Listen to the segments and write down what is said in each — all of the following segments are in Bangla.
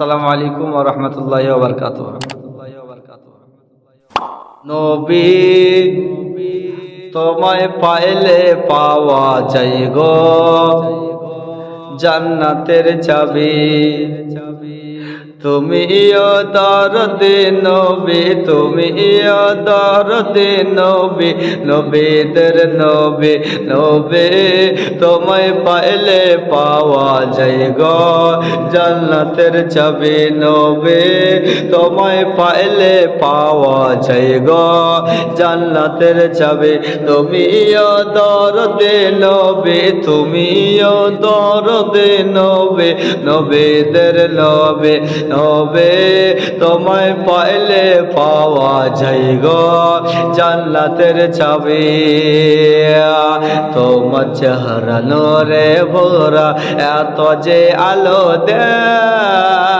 আসসালামু আলাইকুম ওয়া রাহমাতুল্লাহি ওয়া বারাকাতুহু। নবী তোমায় পাইলে পাওয়া যায় গো জান্নাতের চাবি। তুমি দরদে নবী, তুমি দরদে নবী, নবীদের নবী। নবী তোমায় পাইলে পাওয়া যায় গো জান্নাতের চাবি। নবী তোমায় পাইলে পাওয়া যায় গো জান্নাতের চাবি। তুমি দরদে নবী, তুমি দরদে নবী, নবীদের নবী। নবী তোমায় পাইলে পাওয়া যায় গো জান্নাতের চাবি। তোমার চেহারা নূরে ভরা, এত যে আলো দেয়,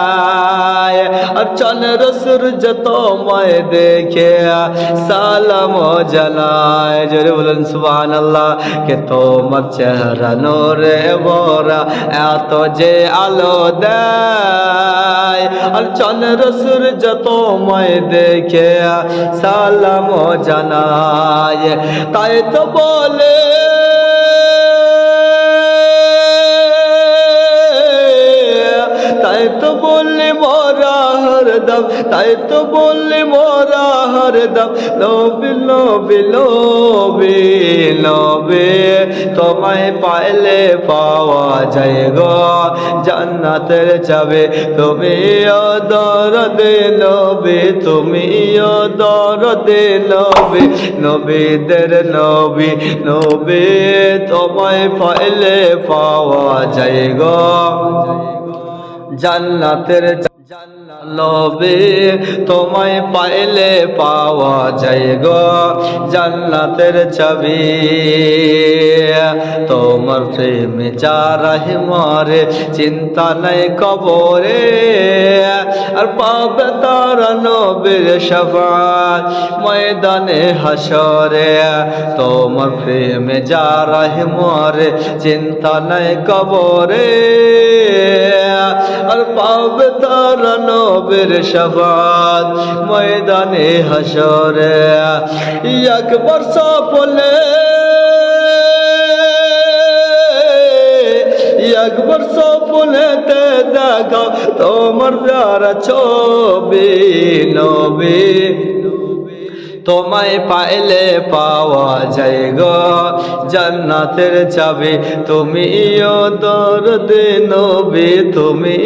আর চন্দ্র সূর্য তোমায় দেখে সালাম জানায়। জোরে বলুন সুবহানাল্লাহ। কে তোমার চেহারা নূরে ভরা, এত যে আলো দেয়, আর চন্দ্র সূর্য তোমায় দেখে সালাম জানায়। তাই তো বলে তাই তো বললে মোরা হরদম, তাই তো বললে মোরা হরদম নবী নবী নবী। নবী তোমায় পাইলে পাওয়া যায় গো জান্নাতের চাবি। তুমি দরদে নবী, তুমি দরদে নবী, নবীদের নবী। নবী তোমায় পাইলে পাওয়া যায় গো জান্নাতের নবী। তোমায় পাইলে পাওয়া যায় গো জান্নাতের চাবি। তোমার প্রেমে যারা মরে চিন্তা নাই কবরে, আর পাবে তারা নবীর শাফাত ময়দানে হাসরে। তোমার প্রেমে যারা মরে চিন্তা নাই কবরে, আর পাবে তারা নবীর শাফাত ময়দানে হাসরে। একবার সফলে একবার সফলেতে দেখাও তোমার প্যারা ছবি। নবী তোমায় পাইলে পাওয়া যায় গো জান্নাতের চাবি। তুমি দরদে নবী, তুমি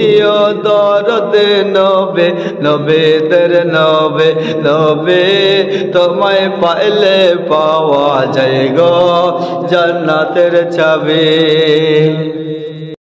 দরদে নবী, নবীদের নবী। নবী তোমায় পাইলে পাওয়া যায় গো জান্নাতের চাবি।